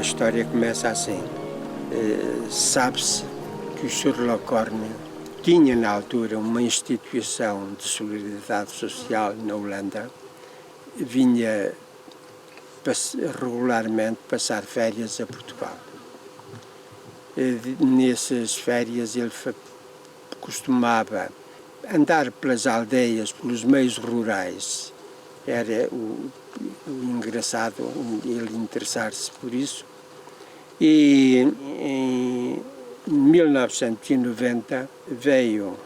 história começa assim. Sabe-se que o Sherlock Horne tinha na altura uma instituição de solidariedade social na Holanda, vinha regularmente passar férias a Portugal. Nessas férias ele costumava andar pelas aldeias, pelos meios rurais. Era o engraçado ele interessar-se por isso. E em 1990 veio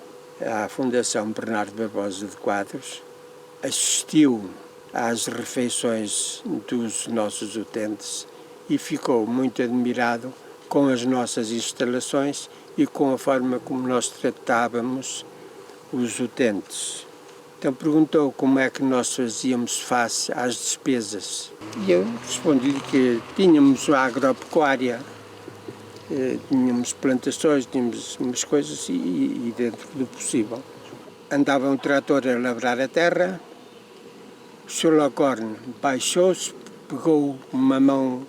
à Fundação Bernardo Barbosa de Quadros, assistiu às refeições dos nossos utentes e ficou muito admirado com as nossas instalações e com a forma como nós tratávamos os utentes. Então perguntou como é que nós fazíamos face às despesas. E eu respondi-lhe que tínhamos a agropecuária, tínhamos plantações, tínhamos umas coisas e dentro do possível. Andava um trator a labrar a terra, o Sherlock Horne baixou-se, pegou uma mão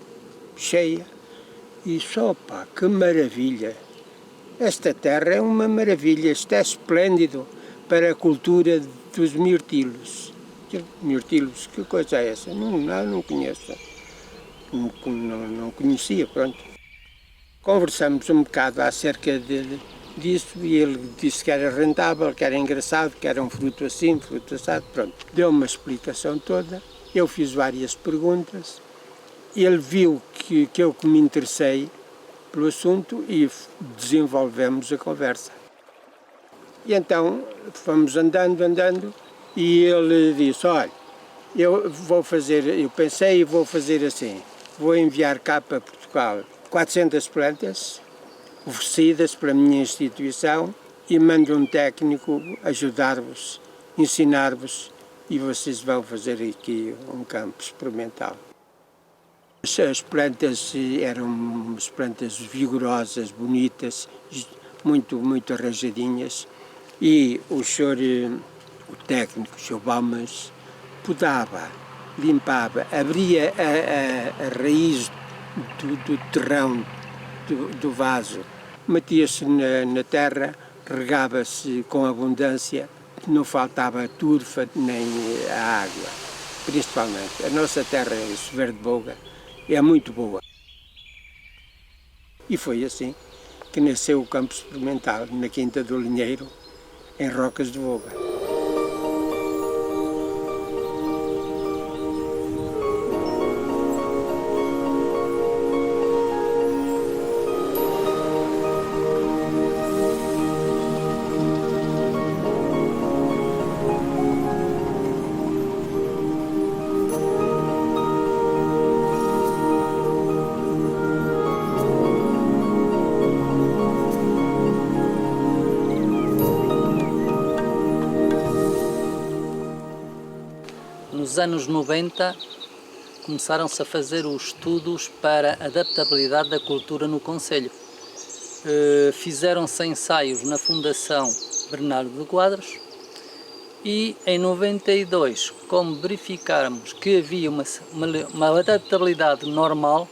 cheia e disse: opa, que maravilha! Esta terra é uma maravilha, isto é esplêndido para a cultura dos mirtilos. Mirtilos, que coisa é essa? Não conheço. Não conhecia, pronto. Conversamos um bocado acerca disso e ele disse que era rentável, que era engraçado, que era um fruto assim, fruto assado, pronto. Deu uma explicação toda, eu fiz várias perguntas, ele viu que eu me interessei pelo assunto e desenvolvemos a conversa. E então fomos andando e ele disse: olha, eu pensei e vou fazer assim, vou enviar cá para Portugal 400 plantas oferecidas pela minha instituição e mando um técnico ajudar-vos, ensinar-vos e vocês vão fazer aqui um campo experimental. As plantas eram umas plantas vigorosas, bonitas, muito arranjadinhas, e o técnico, o Sr. Balmas, podava, limpava, abria a raiz do terrão do vaso, metia-se na terra, regava-se com abundância, não faltava turfa nem a água, principalmente. A nossa terra, esse verde boga, é muito boa. E foi assim que nasceu o campo experimental na Quinta do Linheiro, em Rocas de Voga. Nos anos 90 começaram-se a fazer os estudos para a adaptabilidade da cultura no concelho. Fizeram-se ensaios na Fundação Bernardo de Quadros e em 92, como verificáramos que havia uma adaptabilidade normal,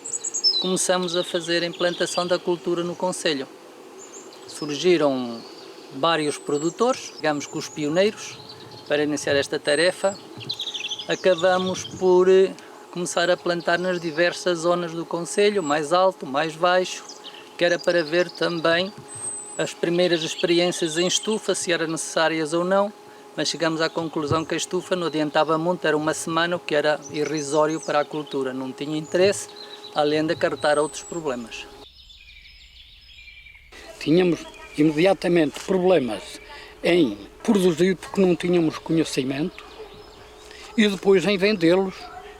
começamos a fazer a implantação da cultura no concelho. Surgiram vários produtores, digamos que os pioneiros, para iniciar esta tarefa. Acabamos por começar a plantar nas diversas zonas do concelho, mais alto, mais baixo, que era para ver também as primeiras experiências em estufa, se eram necessárias ou não, mas chegamos à conclusão que a estufa não adiantava muito, era uma semana, o que era irrisório para a cultura, não tinha interesse, além de acarretar outros problemas. Tínhamos imediatamente problemas em produzir porque não tínhamos conhecimento, e depois em vendê-los,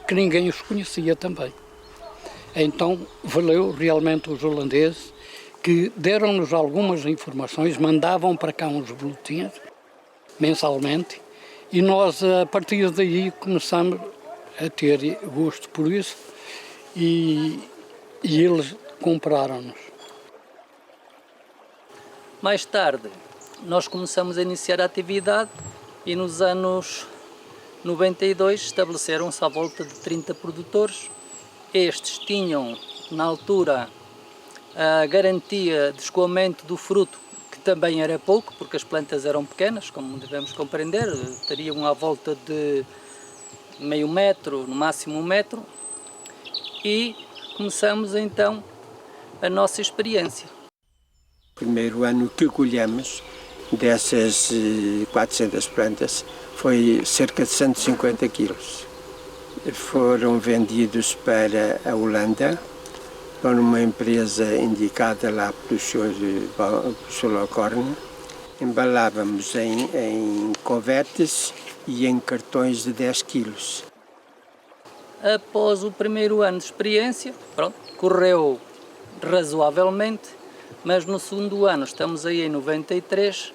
que ninguém os conhecia também. Então valeu realmente os holandeses, que deram-nos algumas informações, mandavam para cá uns boletins, mensalmente, e nós a partir daí começamos a ter gosto por isso, e eles compraram-nos. Mais tarde, nós começamos a iniciar a atividade e nos anos 92 estabeleceram-se à volta de 30 produtores. Estes tinham na altura, a garantia de escoamento do fruto, que também era pouco, porque as plantas eram pequenas, como devemos compreender, teriam à volta de meio metro, no máximo 1 metro, e começamos então a nossa experiência. O primeiro ano que colhemos dessas 400 plantas foi cerca de 150 quilos. Foram vendidos para a Holanda, para uma empresa indicada lá pelo Sr. Locorne. Embalávamos em covetes e em cartões de 10 quilos. Após o primeiro ano de experiência, pronto, correu razoavelmente, mas no segundo ano, estamos aí em 93,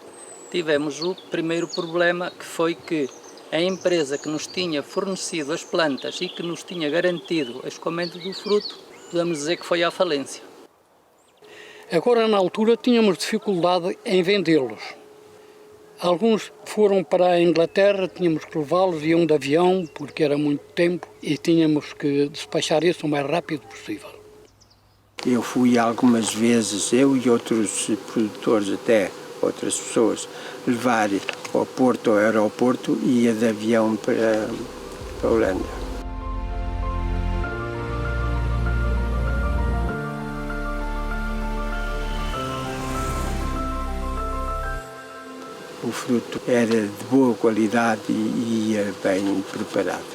tivemos o primeiro problema, que foi que a empresa que nos tinha fornecido as plantas e que nos tinha garantido o escoamento do fruto, podemos dizer que foi à falência. Agora, na altura, tínhamos dificuldade em vendê-los. Alguns foram para a Inglaterra, tínhamos que levá-los, iam de avião, porque era muito tempo, e tínhamos que despachar isso o mais rápido possível. Eu fui algumas vezes, eu e outros produtores, até outras pessoas, levar ao Porto, ao aeroporto, e ia de avião para a Holanda. O fruto era de boa qualidade e ia bem preparado.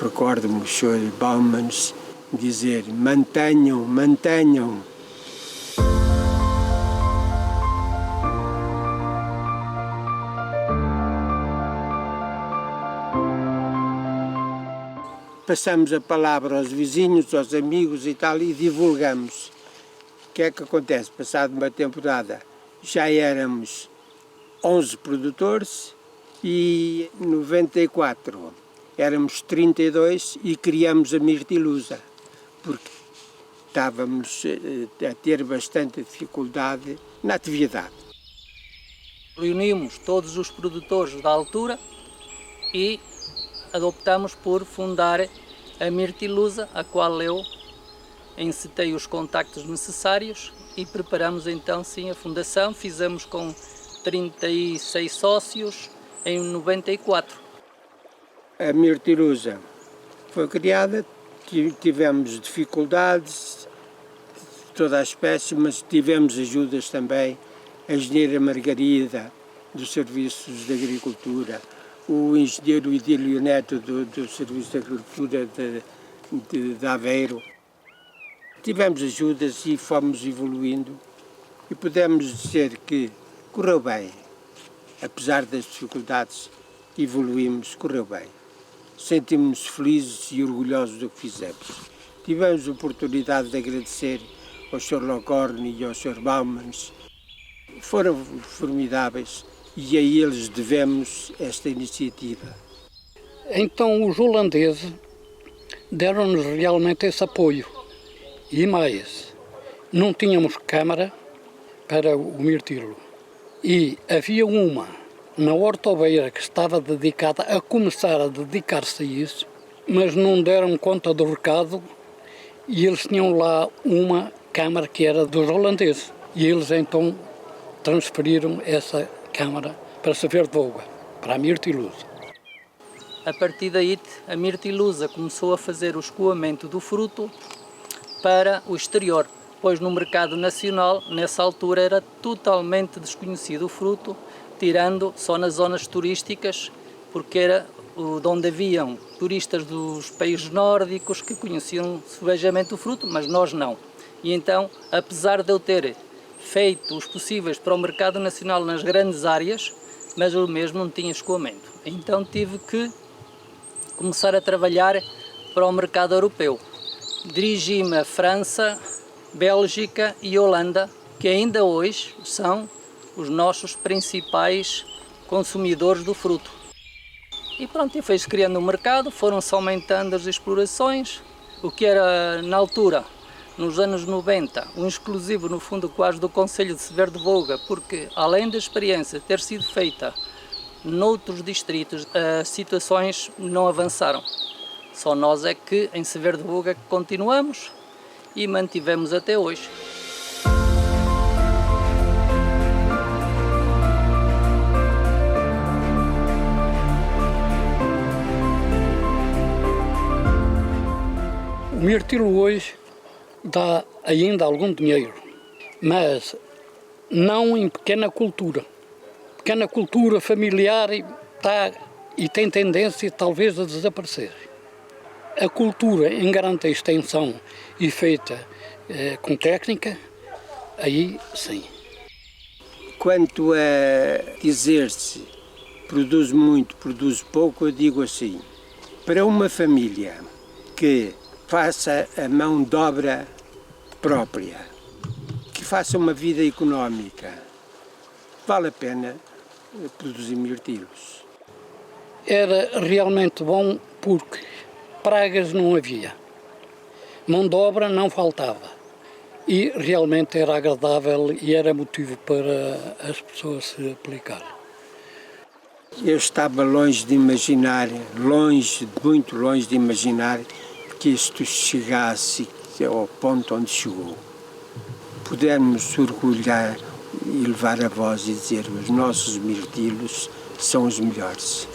Recordo-me o Sr. Baumans dizer: mantenham, mantenham. Passamos a palavra aos vizinhos, aos amigos e tal, e divulgamos. O que é que acontece? Passado uma temporada, já éramos 11 produtores e em 94 éramos 32 e criamos a Mirtilusa, porque estávamos a ter bastante dificuldade na atividade. Reunimos todos os produtores da altura e adoptamos por fundar a Mirtilusa, a qual eu encetei os contactos necessários e preparamos então sim a fundação. Fizemos com 36 sócios em 94. A Mirtilusa foi criada, tivemos dificuldades de toda a espécie, mas tivemos ajudas também. A engenheira Margarida, dos Serviços de Agricultura, o engenheiro Idílio Neto, do Serviço de Agricultura de Aveiro. Tivemos ajudas e fomos evoluindo e podemos dizer que correu bem. Apesar das dificuldades, evoluímos, correu bem. Sentimos-nos felizes e orgulhosos do que fizemos. Tivemos a oportunidade de agradecer ao Sr. Locorne e ao Sr. Baumans. Foram formidáveis e a eles devemos esta iniciativa. Então os holandeses deram-nos realmente esse apoio. E mais, não tínhamos câmara para o mirtilo. E havia uma na Hortobeira que estava dedicada a começar a dedicar-se a isso, mas não deram conta do recado e eles tinham lá uma câmara que era dos holandeses. E eles então transferiram essa câmara para Saber de Voga, para a Mirtilusa. A partir daí, a Mirtilusa começou a fazer o escoamento do fruto para o exterior, pois no mercado nacional, nessa altura, era totalmente desconhecido o fruto, tirando só nas zonas turísticas, porque era onde haviam turistas dos países nórdicos que conheciam subejamente o fruto, mas nós não. E então, apesar de eu ter feito os possíveis para o mercado nacional nas grandes áreas, mas eu mesmo não tinha escoamento. Então tive que começar a trabalhar para o mercado europeu. Dirigi-me a França, Bélgica e Holanda, que ainda hoje são os nossos principais consumidores do fruto. E pronto, e foi-se criando um mercado, foram-se aumentando as explorações, o que era na altura, nos anos 90, um exclusivo no fundo quase do Concelho de Saber de Voga, porque além da experiência ter sido feita noutros distritos, as situações não avançaram. Só nós é que em Saber de Voga continuamos e mantivemos até hoje. O mirtilo hoje dá ainda algum dinheiro, mas não em pequena cultura. Pequena cultura familiar está e tem tendência talvez a desaparecer. A cultura em grande extensão e feita com técnica, aí sim. Quanto a dizer-se produz muito, produz pouco, eu digo assim, para uma família que faça a mão de obra própria, que faça uma vida económica, vale a pena produzir mirtilos. Era realmente bom porque pragas não havia, mão de obra não faltava e realmente era agradável e era motivo para as pessoas se aplicarem. Eu estava longe de imaginar, muito longe de imaginar que isto chegasse ao ponto onde chegou. Pudermos orgulhar e levar a voz e dizer que os nossos mirtilos são os melhores.